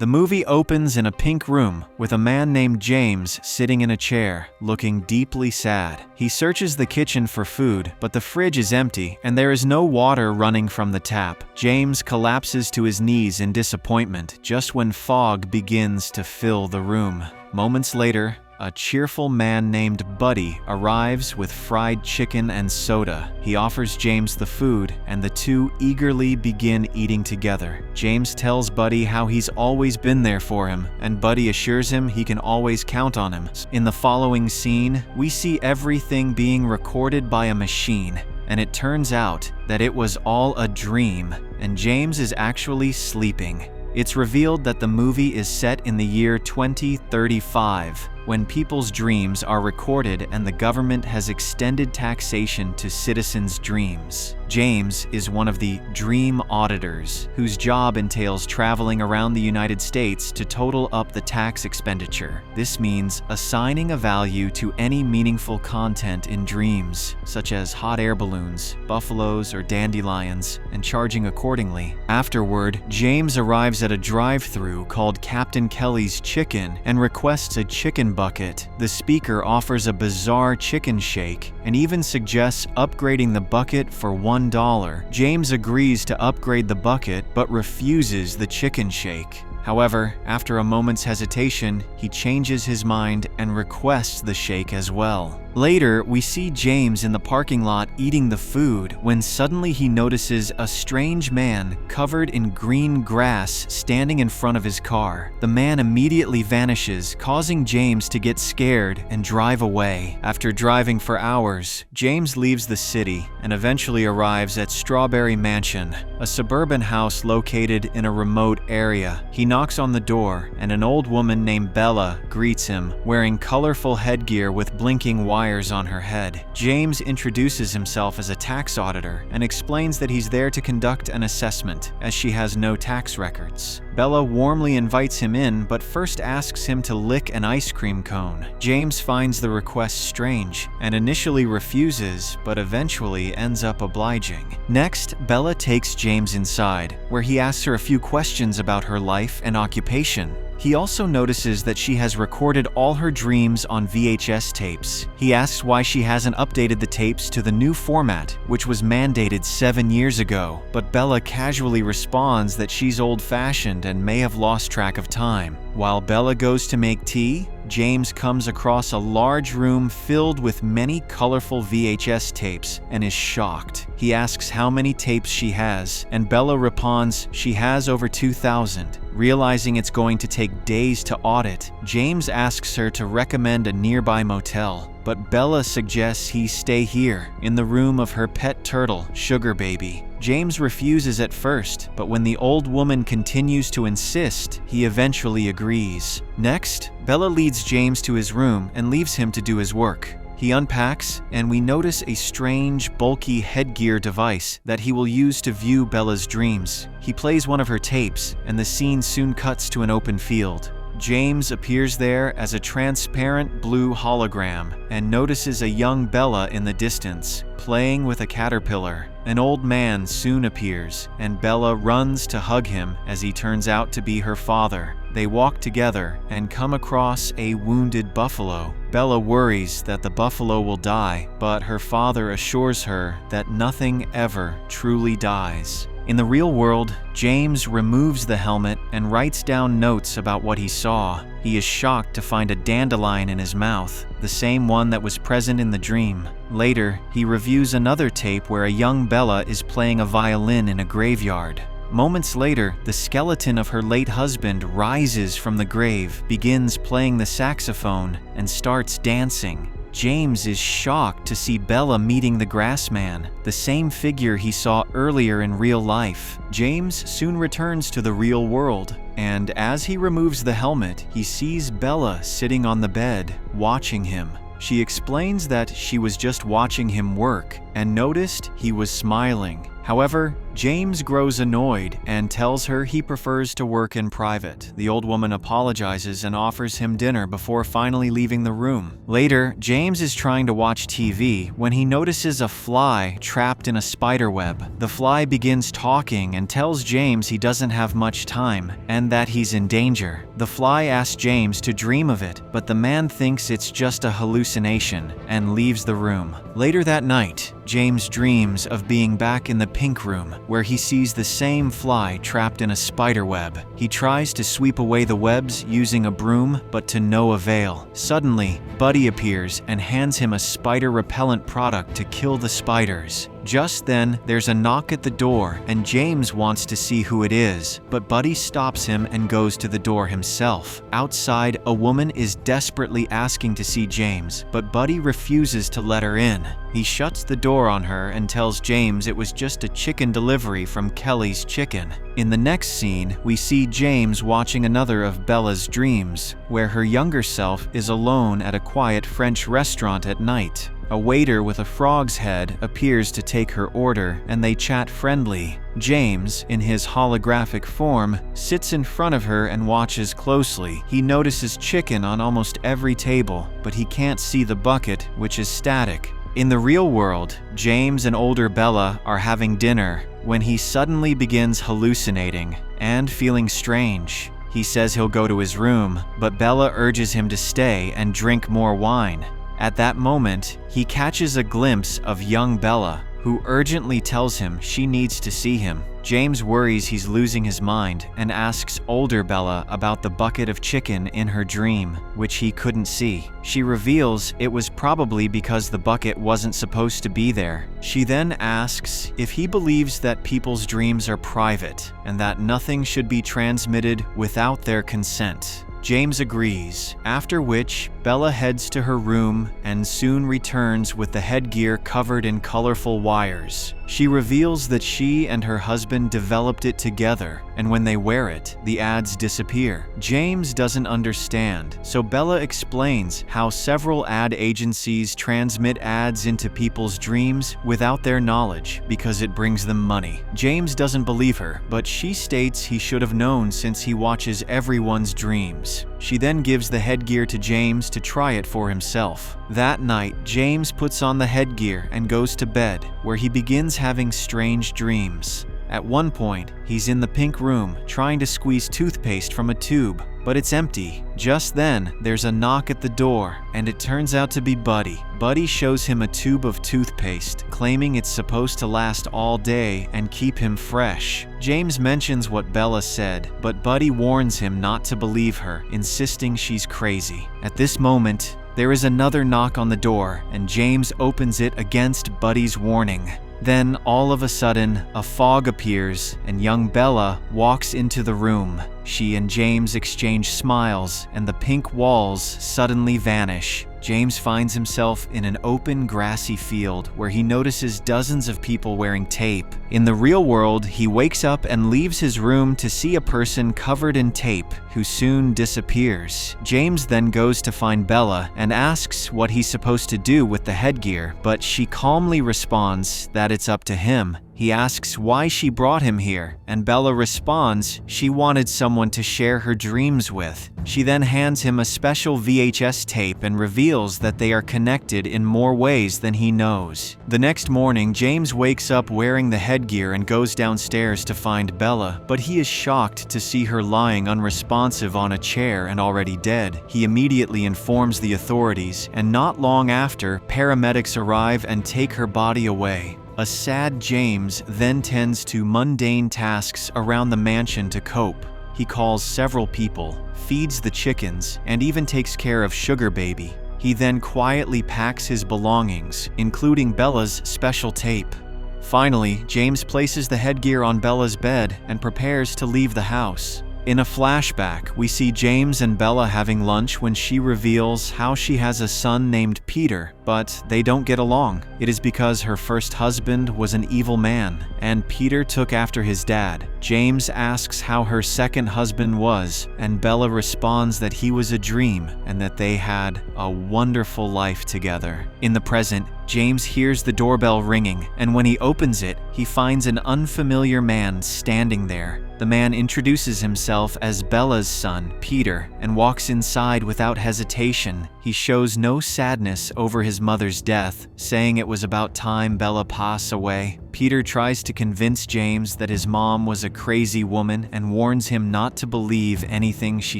The movie opens in a pink room with a man named James sitting in a chair, looking deeply sad. He searches the kitchen for food, but the fridge is empty and there is no water running from the tap. James collapses to his knees in disappointment just when fog begins to fill the room. Moments later, a cheerful man named Buddy arrives with fried chicken and soda. He offers James the food, and the two eagerly begin eating together. James tells Buddy how he's always been there for him, and Buddy assures him he can always count on him. In the following scene, we see everything being recorded by a machine, and it turns out that it was all a dream, and James is actually sleeping. It's revealed that the movie is set in the year 2035, when people's dreams are recorded and the government has extended taxation to citizens' dreams. James is one of the dream auditors, whose job entails traveling around the United States to total up the tax expenditure. This means assigning a value to any meaningful content in dreams, such as hot air balloons, buffaloes, or dandelions, and charging accordingly. Afterward, James arrives at a drive-thru called Captain Kelly's Chicken and requests a chicken bucket. The speaker offers a bizarre chicken shake and even suggests upgrading the bucket for $1. James agrees to upgrade the bucket but refuses the chicken shake. However, after a moment's hesitation, he changes his mind and requests the shake as well. Later, we see James in the parking lot eating the food when suddenly he notices a strange man covered in green grass standing in front of his car. The man immediately vanishes, causing James to get scared and drive away. After driving for hours, James leaves the city and eventually arrives at Strawberry Mansion, a suburban house located in a remote area. He knocks on the door, and an old woman named Bella greets him, wearing colorful headgear with blinking wires on her head. James introduces himself as a tax auditor and explains that he's there to conduct an assessment, as she has no tax records. Bella warmly invites him in, but first asks him to lick an ice cream cone. James finds the request strange and initially refuses, but eventually ends up obliging. Next, Bella takes James inside, where he asks her a few questions about her life and occupation. He also notices that she has recorded all her dreams on VHS tapes. He asks why she hasn't updated the tapes to the new format, which was mandated 7 years ago, but Bella casually responds that she's old-fashioned and may have lost track of time. While Bella goes to make tea, James comes across a large room filled with many colorful VHS tapes and is shocked. He asks how many tapes she has, and Bella responds she has over 2,000. Realizing it's going to take days to audit, James asks her to recommend a nearby motel, but Bella suggests he stay here, in the room of her pet turtle, Sugar Baby. James refuses at first, but when the old woman continues to insist, he eventually agrees. Next, Bella leads James to his room and leaves him to do his work. He unpacks, and we notice a strange, bulky headgear device that he will use to view Bella's dreams. He plays one of her tapes, and the scene soon cuts to an open field. James appears there as a transparent blue hologram and notices a young Bella in the distance, playing with a caterpillar. An old man soon appears, and Bella runs to hug him as he turns out to be her father. They walk together and come across a wounded buffalo. Bella worries that the buffalo will die, but her father assures her that nothing ever truly dies. In the real world, James removes the helmet and writes down notes about what he saw. He is shocked to find a dandelion in his mouth, the same one that was present in the dream. Later, he reviews another tape where a young Bella is playing a violin in a graveyard. Moments later, the skeleton of her late husband rises from the grave, begins playing the saxophone, and starts dancing. James is shocked to see Bella meeting the Grassman, the same figure he saw earlier in real life. James soon returns to the real world, and as he removes the helmet, he sees Bella sitting on the bed, watching him. She explains that she was just watching him work and noticed he was smiling. However, James grows annoyed and tells her he prefers to work in private. The old woman apologizes and offers him dinner before finally leaving the room. Later, James is trying to watch TV when he notices a fly trapped in a spider web. The fly begins talking and tells James he doesn't have much time and that he's in danger. The fly asks James to dream of it, but the man thinks it's just a hallucination and leaves the room. Later that night, James dreams of being back in the pink room, where he sees the same fly trapped in a spider web. He tries to sweep away the webs using a broom, but to no avail. Suddenly, Buddy appears and hands him a spider repellent product to kill the spiders. Just then, there's a knock at the door, and James wants to see who it is, but Buddy stops him and goes to the door himself. Outside, a woman is desperately asking to see James, but Buddy refuses to let her in. He shuts the door on her and tells James it was just a chicken delivery from Kelly's Chicken. In the next scene, we see James watching another of Bella's dreams, where her younger self is alone at a quiet French restaurant at night. A waiter with a frog's head appears to take her order, and they chat friendly. James, in his holographic form, sits in front of her and watches closely. He notices chicken on almost every table, but he can't see the bucket, which is static. In the real world, James and older Bella are having dinner when he suddenly begins hallucinating and feeling strange. He says he'll go to his room, but Bella urges him to stay and drink more wine. At that moment, he catches a glimpse of young Bella, who urgently tells him she needs to see him. James worries he's losing his mind and asks older Bella about the bucket of chicken in her dream, which he couldn't see. She reveals it was probably because the bucket wasn't supposed to be there. She then asks if he believes that people's dreams are private and that nothing should be transmitted without their consent. James agrees, after which Bella heads to her room and soon returns with the headgear covered in colorful wires. She reveals that she and her husband developed it together, and when they wear it, the ads disappear. James doesn't understand, so Bella explains how several ad agencies transmit ads into people's dreams without their knowledge because it brings them money. James doesn't believe her, but she states he should have known since he watches everyone's dreams. She then gives the headgear to James to try it for himself. That night, James puts on the headgear and goes to bed, where he begins having strange dreams. At one point, he's in the pink room trying to squeeze toothpaste from a tube, but it's empty. Just then, there's a knock at the door, and it turns out to be Buddy. Buddy shows him a tube of toothpaste, claiming it's supposed to last all day and keep him fresh. James mentions what Bella said, but Buddy warns him not to believe her, insisting she's crazy. At this moment, there is another knock on the door, and James opens it against Buddy's warning. Then, all of a sudden, a fog appears, and young Bella walks into the room. She and James exchange smiles, and the pink walls suddenly vanish. James finds himself in an open, grassy field where he notices dozens of people wearing tape. In the real world, he wakes up and leaves his room to see a person covered in tape who soon disappears. James then goes to find Bella and asks what he's supposed to do with the headgear, but she calmly responds that it's up to him. He asks why she brought him here, and Bella responds she wanted someone to share her dreams with. She then hands him a special VHS tape and reveals that they are connected in more ways than he knows. The next morning, James wakes up wearing the headgear and goes downstairs to find Bella, but he is shocked to see her lying unresponsive on a chair and already dead. He immediately informs the authorities, and not long after, paramedics arrive and take her body away. A sad James then tends to mundane tasks around the mansion to cope. He calls several people, feeds the chickens, and even takes care of Sugar Baby. He then quietly packs his belongings, including Bella's special tape. Finally, James places the headgear on Bella's bed and prepares to leave the house. In a flashback, we see James and Bella having lunch when she reveals how she has a son named Peter, but they don't get along. It is because her first husband was an evil man, and Peter took after his dad. James asks how her second husband was, and Bella responds that he was a dream and that they had a wonderful life together. In the present, James hears the doorbell ringing, and when he opens it, he finds an unfamiliar man standing there. The man introduces himself as Bella's son, Peter, and walks inside without hesitation. He shows no sadness over his mother's death, saying it was about time Bella passed away. Peter tries to convince James that his mom was a crazy woman and warns him not to believe anything she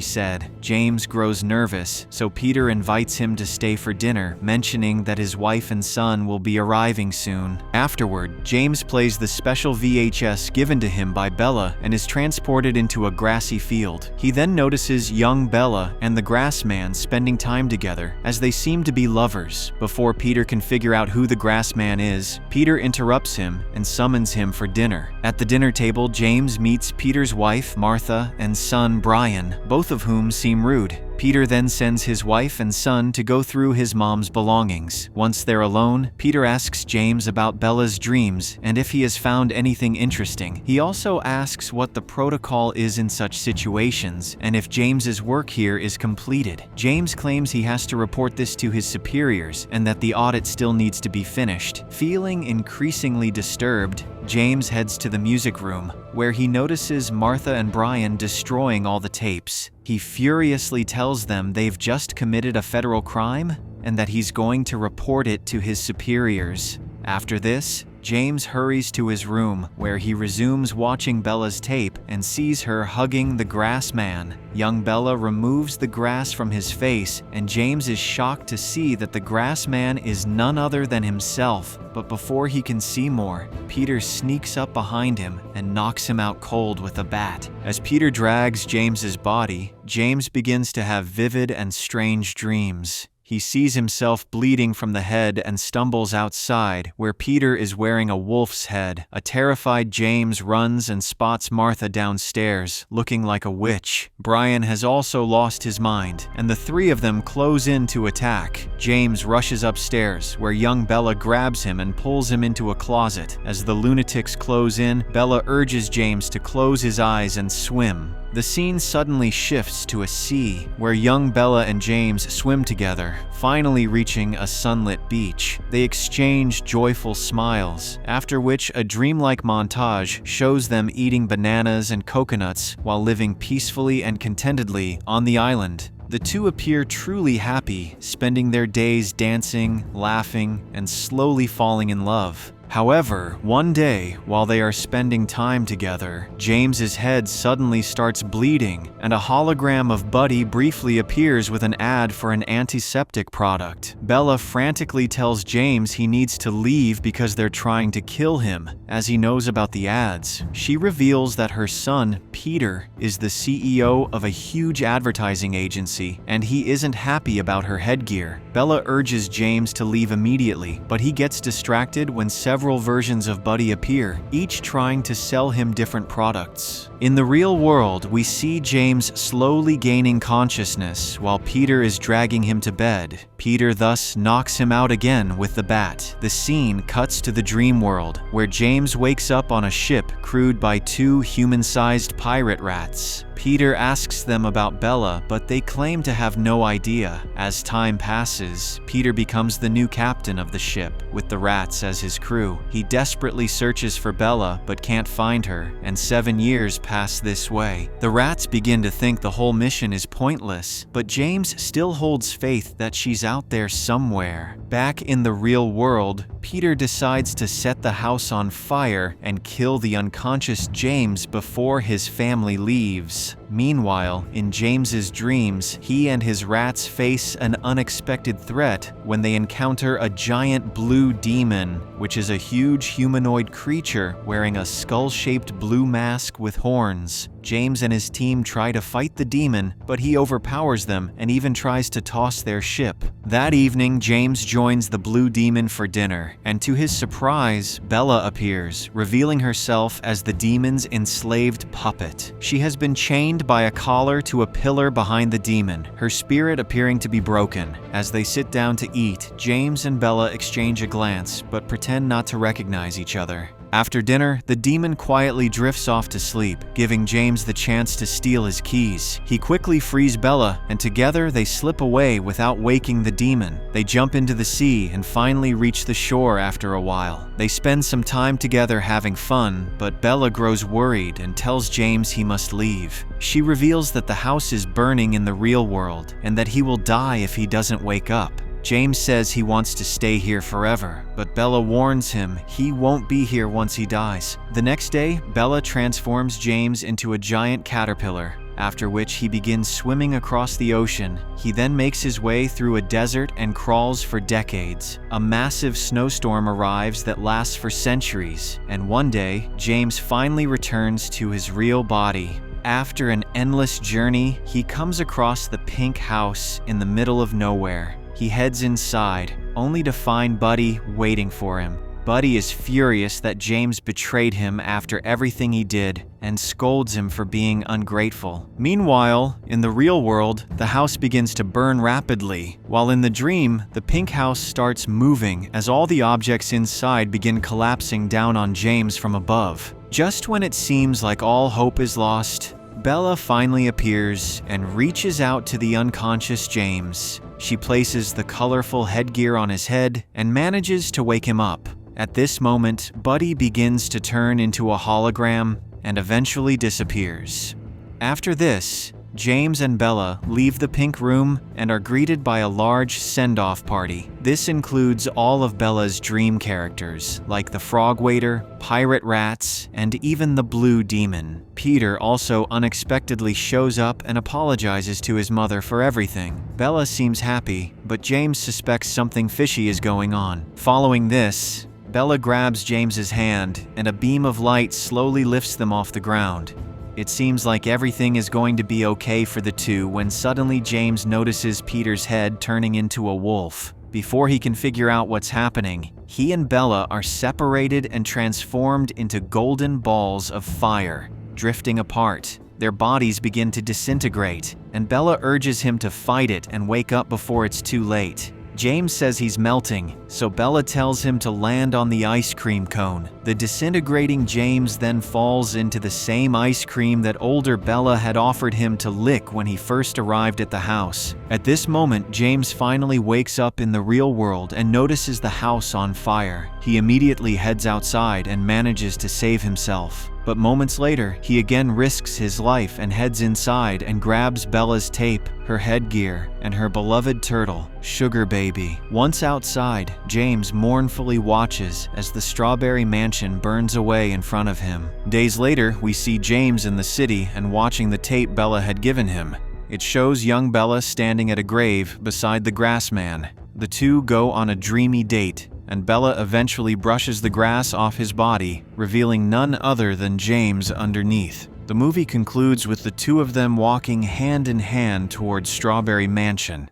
said. James grows nervous, so Peter invites him to stay for dinner, mentioning that his wife and son will be arriving soon. Afterward, James plays the special VHS given to him by Bella and is transported into a grassy field. He then notices young Bella and the grass man spending time together, as they seem to be lovers. Before Peter can figure out who the grass man is, Peter interrupts him and summons him for dinner. At the dinner table, James meets Peter's wife, Martha, and son, Brian, both of whom seem rude. Peter then sends his wife and son to go through his mom's belongings. Once they're alone, Peter asks James about Bella's dreams and if he has found anything interesting. He also asks what the protocol is in such situations and if James's work here is completed. James claims he has to report this to his superiors and that the audit still needs to be finished. Feeling increasingly disturbed, James heads to the music room, where he notices Martha and Brian destroying all the tapes. He furiously tells them they've just committed a federal crime and that he's going to report it to his superiors. After this, James hurries to his room, where he resumes watching Bella's tape and sees her hugging the grass man. Young Bella removes the grass from his face, and James is shocked to see that the grass man is none other than himself. But before he can see more, Peter sneaks up behind him and knocks him out cold with a bat. As Peter drags James's body, James begins to have vivid and strange dreams. He sees himself bleeding from the head and stumbles outside, where Peter is wearing a wolf's head. A terrified James runs and spots Martha downstairs, looking like a witch. Brian has also lost his mind, and the three of them close in to attack. James rushes upstairs, where young Bella grabs him and pulls him into a closet. As the lunatics close in, Bella urges James to close his eyes and swim. The scene suddenly shifts to a sea, where young Bella and James swim together, finally reaching a sunlit beach. They exchange joyful smiles, after which a dreamlike montage shows them eating bananas and coconuts while living peacefully and contentedly on the island. The two appear truly happy, spending their days dancing, laughing, and slowly falling in love. However, one day, while they are spending time together, James's head suddenly starts bleeding, and a hologram of Buddy briefly appears with an ad for an antiseptic product. Bella frantically tells James he needs to leave because they're trying to kill him, as he knows about the ads. She reveals that her son, Peter, is the CEO of a huge advertising agency, and he isn't happy about her headgear. Bella urges James to leave immediately, but he gets distracted when several versions of Buddy appear, each trying to sell him different products. In the real world, we see James slowly gaining consciousness while Peter is dragging him to bed. Peter thus knocks him out again with the bat. The scene cuts to the dream world, where James wakes up on a ship crewed by two human-sized pirate rats. Peter asks them about Bella, but they claim to have no idea. As time passes, Peter becomes the new captain of the ship, with the rats as his crew. He desperately searches for Bella, but can't find her, and 7 years pass this way. The rats begin to think the whole mission is pointless, but James still holds faith that she's out there somewhere. Back in the real world, Peter decides to set the house on fire and kill the unconscious James before his family leaves. Meanwhile, in James's dreams, he and his rats face an unexpected threat when they encounter a giant blue demon, which is a huge humanoid creature wearing a skull-shaped blue mask with horns. James and his team try to fight the demon, but he overpowers them and even tries to toss their ship. That evening, James joins the blue demon for dinner, and to his surprise, Bella appears, revealing herself as the demon's enslaved puppet. She has been chained pinned by a collar to a pillar behind the demon, her spirit appearing to be broken. As they sit down to eat, James and Bella exchange a glance, but pretend not to recognize each other. After dinner, the demon quietly drifts off to sleep, giving James the chance to steal his keys. He quickly frees Bella, and together they slip away without waking the demon. They jump into the sea and finally reach the shore after a while. They spend some time together having fun, but Bella grows worried and tells James he must leave. She reveals that the house is burning in the real world, and that he will die if he doesn't wake up. James says he wants to stay here forever, but Bella warns him he won't be here once he dies. The next day, Bella transforms James into a giant caterpillar, after which he begins swimming across the ocean. He then makes his way through a desert and crawls for decades. A massive snowstorm arrives that lasts for centuries, and one day, James finally returns to his real body. After an endless journey, he comes across the pink house in the middle of nowhere. He heads inside, only to find Buddy waiting for him. Buddy is furious that James betrayed him after everything he did and scolds him for being ungrateful. Meanwhile, in the real world, the house begins to burn rapidly, while in the dream, the pink house starts moving as all the objects inside begin collapsing down on James from above. Just when it seems like all hope is lost, Bella finally appears and reaches out to the unconscious James. She places the colorful headgear on his head and manages to wake him up. At this moment, Buddy begins to turn into a hologram and eventually disappears. After this, James and Bella leave the pink room and are greeted by a large send-off party. This includes all of Bella's dream characters, like the frog waiter, pirate rats, and even the blue demon. Peter also unexpectedly shows up and apologizes to his mother for everything. Bella seems happy, but James suspects something fishy is going on. Following this, Bella grabs James's hand, and a beam of light slowly lifts them off the ground. It seems like everything is going to be okay for the two when suddenly James notices Peter's head turning into a wolf. Before he can figure out what's happening, he and Bella are separated and transformed into golden balls of fire, drifting apart. Their bodies begin to disintegrate, and Bella urges him to fight it and wake up before it's too late. James says he's melting, so Bella tells him to land on the ice cream cone. The disintegrating James then falls into the same ice cream that older Bella had offered him to lick when he first arrived at the house. At this moment, James finally wakes up in the real world and notices the house on fire. He immediately heads outside and manages to save himself. But moments later, he again risks his life and heads inside and grabs Bella's tape, her headgear, and her beloved turtle, Sugar Baby. Once outside, James mournfully watches as the strawberry mansion burns away in front of him. Days later, we see James in the city and watching the tape Bella had given him. It shows young Bella standing at a grave beside the grass man. The two go on a dreamy date, and Bella eventually brushes the grass off his body, revealing none other than James underneath. The movie concludes with the two of them walking hand in hand towards Strawberry Mansion.